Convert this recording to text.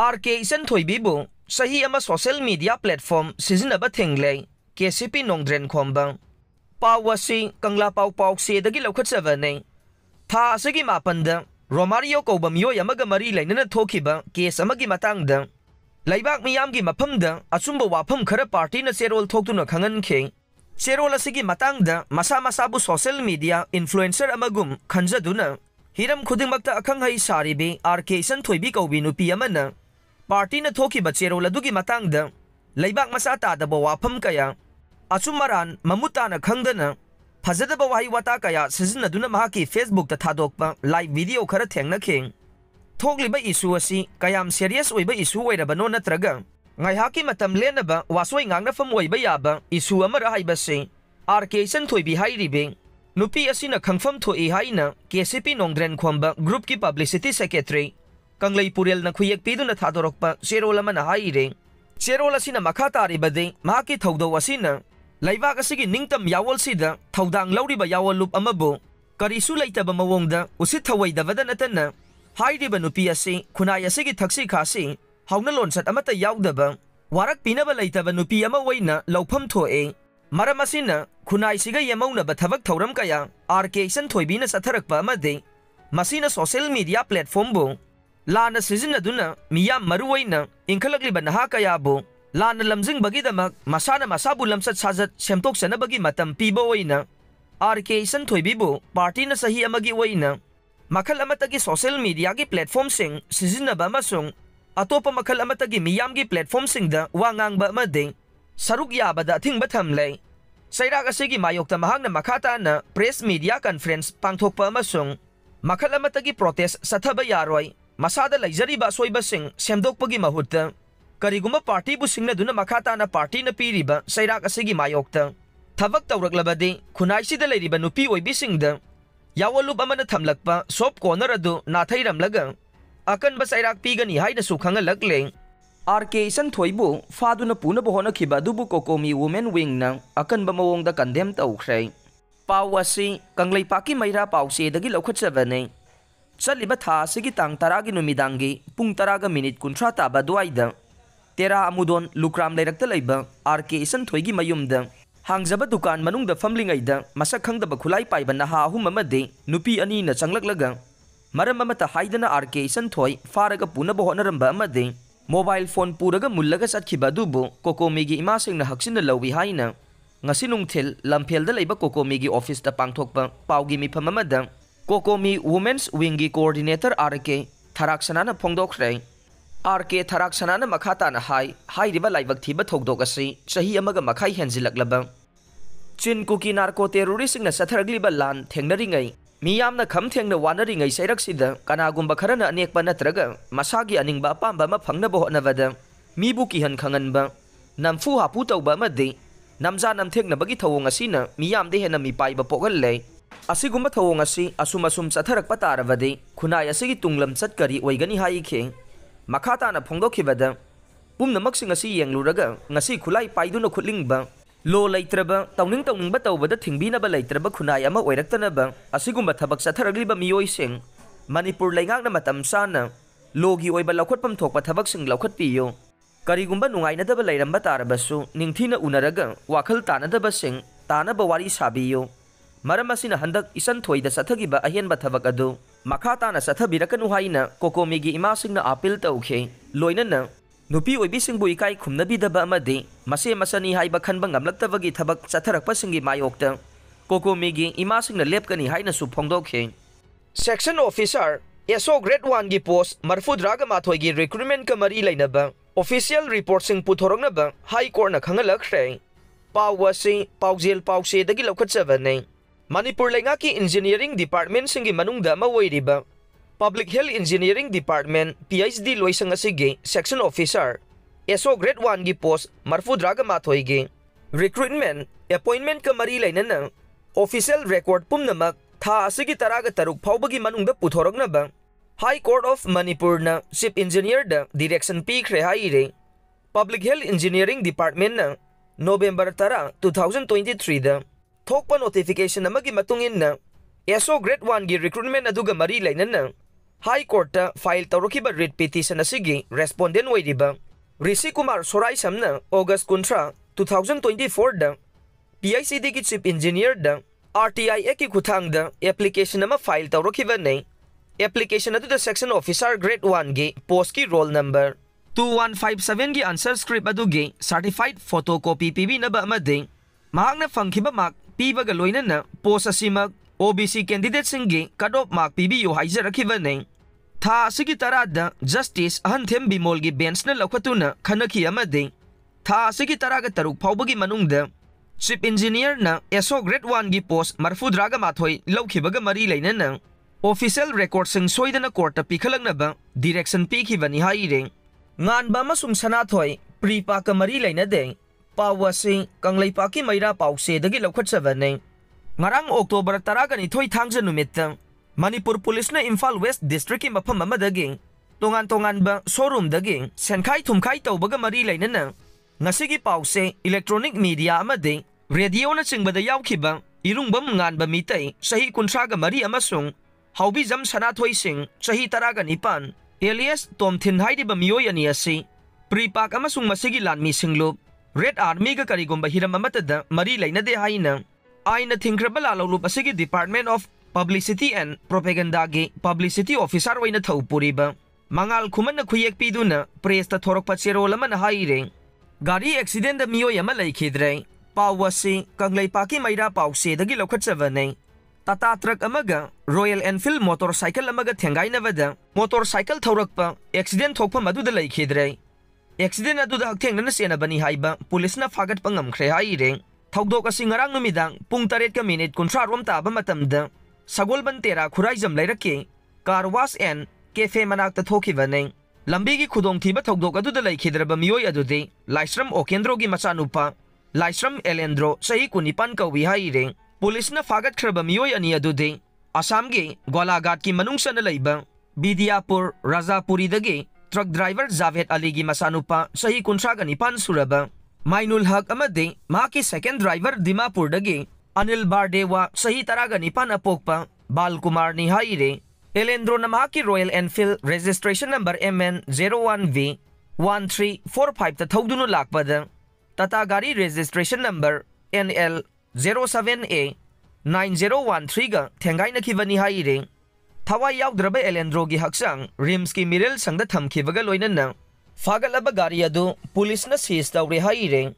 RK Isan Thoibibу sahi ama social media platform sizinaba thenglei KCP Nongdren Khombang pawasi kangla pau se dagi lokhatsaba nei tha asagi mapanda Romario Kobamyo yamaga mari lainana thokiba case amagi matangda laibak miyamgi mafamda achumba wafam khara party na serol thoktuna khangan khe serol asigi matangda masa masabu social media influencer amagum khanjaduna hiram khudingmakta akhanghai saribe RK Isan Thoibi Kaubi nupi amana party na thokiba serol adugi matangda laibak masa tadaba wafam kaya achumaran mamutana khangdana fazadaba wahi wata kaya sizinaduna mahaki Facebook ta thadokpa live video khara thengna kheng thokliba issue asi kayam serious oiba issue oirabano natraga ngaihaki matam lenaba wasoi ngangna fam oiba yaba issue amara haibase RK Isan Thoibi hairibe nupi asina khangfam thoi haina KCP Nongdren Khomba group ki publicity secretary Kanglai Purel na khuyek piduna thadorokpa serolama na haire serol asina makha taribade mahaki thaudo asina Laibak asigi ningtam yawol sida thaudang lauriba yawol lup amabu karisu laitaba mawongda usit thawaidabada natana hairiba nupi asi khunai asigi thaksi khasi hauna lonsat amata yawdaba warak pinaba laitaba nupi ama waina lawpham thoe maram asina khunai siga yamaunaba thabak thauram kaya RK Isan Thoibi na satharakpa amade masina social media platform bu lana sizinaduna miyam maruwaina inkhalakliba naha kaya bu Lana lamjing bagi damak masana masabu lamsat sajat semtok sana bagi matam piba oina RK Isan Thoibi bu party na sahi amagi oina makal amatagi social media gi platform sing sizinaba amasung atopa makal amatagi miyam gi platform sing da wangang ba amade saruk yabada thingba thamlei sairak asigi mayokta mahangna makhata na press media conference pangthokpa amasung makal amatagi protest sathaba yaroi masada laijariba soiba sing semdokpagi mahutta Kariguma party bu singna duna makhata na party na piriba sairak asigi mayokta thabak tawraklabadi khunai sida leiriba nupi oibi singda yawolup amana thamlakpa sop corner adu nathairamlaga akanba sairak pigani haina su khangalakle RK Isan Thoibu faduna puna bohona khiba dubu Kokomi women wing na akanba mawongda condemn tawkhre pawasi kanglai paki maira pawse dagi lokhatsabane chaliba tha sigi tang taragi numidangi pung taraga minute kunthra taba duaida Tera amudon lukram leirakta leiba RK Isan Thoigi mayumda hangjaba dukan manungda famlingaida masak khangdaba khulai paiba naha ahum amade nupi ani na changlaklaga maram amata haidana RK Isan Thoi faraga punaba honaramba amade mobile phone puraga mullaga satkhiba dubu Kokomigi ima singna haksina lawi haina ngasi nungthil lamfelda leiba Kokomigi office ta pangthokpa paugi mifam amada Kokomi women's wing gi coordinator RK Tharaksana na phongdokhre RK Tharaksana na makhata na hai riba laibak thiba thokdok asi sahi amaga makhai henjilaklaba Chin kuki narco terrorist na satharagliba lan thengnaringai miyamna kham thengna wanaringai sairak sida kanagumba kharana anekpa natraga masagi aningba apamba ma phangna bo honavada mibu ki han khanganba namfu hapu tawba made namja nam thengna bagi thawong asina miyam de hena mi paiba pogalle asigumba thawong asi asumasum chatharak pataravade khunai asigi tunglam chatkari oigani hai khe Makhata na phongdokhibada pumnamak sing asi yengluraga ngasi khulai paiduna khutlingba lo leitraba tawning ba tawbada thingbina ba leitraba khunai ama oiraktanaba asigumba thabak satharagliba miyoi sing Manipur leingak na matam sana logi oiba lakhotpam thokpa thabak sing lakhat piyo karigumba nungaina daba leiramba tarabasu ningthina unaraga wakhal tanadaba sing tanaba wari sabiyo maram asina handak Isan Thoida sathagiba ahenba thabak adu Makhata na sathabirakanu haina Kokomigi ima singna appeal tawkhe loinana nupi oibi singbu ikai khumnabidaba amade mase masani haiba khanba ngamlaktawagi thabak satharakpa singi mayokta Kokomigi ima singna lepkani haina su phongdokhe Section Officer SO Grade 1 gi post Marfudraga Mathoi gi recruitment ka mari lainaba official report sing puthoroknaba High Court na khangalakre pawasi pawjel pawse dagi lokhatsabane Manipur Lengaki Engineering Department singi manungda mawoiriba Public Health Engineering Department PhD loisang asige Section Officer SO Grade 1 gi post Marfudraga Mathoi gi recruitment appointment ka mari lainana official record pumnamak tha asigi taraga taruk phawbagi manungda puthoroknaba High Court of Manipur na Chief Engineer da direction pikre haire Public Health Engineering Department na November 10 2023 da thokpa notification amagi matungin na SO Grade 1 gi recruitment aduga mari lainana High Court file tawrakiba writ petition asigi respondent oiriba Rishi Kumar Sorai Samna August Kuntra 2024 da PICD ki chief engineer da RTI ki kuthang da application ama file tawrakiba nei application adu da section officer grade 1 gi post ki roll number 2157 gi answer script adu gi certified photocopy pibi na ba amade mahakna fangkhiba mark piba ga loina na post asimak OBC candidate singi cut-off mark pibi yo haijarakhiba nei tha asigi tarada justice ahanthem bimol gi bench na lakwatuna khanaki amade tha asigi taraga taruk phawbagi manungda chief engineer na SO grade 1 gi post marfudraga mathoi laukhibaga mari leina na official record sing soidana court ta pikhalangna ba direction pikhibani haire ngan ba masung sanathoi pripa ka mari leina de pawasi kanglaipa ki maira pause dagi laukhatchabane ngarang October 10 thoi thangja numitta Manipur Police na Imphal West District ki mafam amadagi tongan ba showroom dagi senkhai thumkhai tawbaga mari leina na ngasigi pause electronic media amade radio na chingbada yaukhiba irungbam ngan ba mitai sahi kunthraga mari amasung haubi jam sanathoi sing sahi taraga nipan alias Tomthin haidiba miyoi ani asi pripak amasung masigi lanmi singlo Red Army ga karigomba hiram amatada mari leina de haina aina thingkrabala lawlup asigi Department of Publicity and Propaganda gi publicity officer waina thaupuriba mangal khuman na khuyek piduna press ta thorokpa cherol amana haire gari accident da miyoi ama laikhidre pawasi kanglaipa ki maira pause dagi lokhatchavane Tata truck amaga Royal Enfield motorcycle amaga thengai navada motorcycle thaurakpa accident thokpa maduda laikhidre accident aduda hakthengna sena bani haiba police na fagat pangam khre haire thokdok asi ngarang numidang pung 8 ka minute 13 rom taba matamda Sagolban Tera Khuraijam lairake car wash and cafe manakta thokibane lambi gi khudong thiba thokdok aduda laikhidraba miyoi adude Laisram Okendro gi machanupa Laisram Elendro sahi kunipan kawi haire police na fagat khraba miyoi ani adude Assam gi Golaghat ki manungsa na laiba Bidiapur Rajapuri dagi truck driver Javed Ali gi masanupa sahi kuntraga nipan suraba Mainul Haq amade maki second driver Dimapur dagi Anil Bardewa sahi taraga nipan apokpa Balkumar ni haire Elendro na maki Royal Enfield registration number MN01V 1345 ta thogdunu lakpada Tata gari registration number NL07A 9013 ga thengai na khibani haire thawai yaudraba Elendro gi haksang rims ki mirel sangda thamkhibaga loinana fagalaba gari adu police na seize tawre haire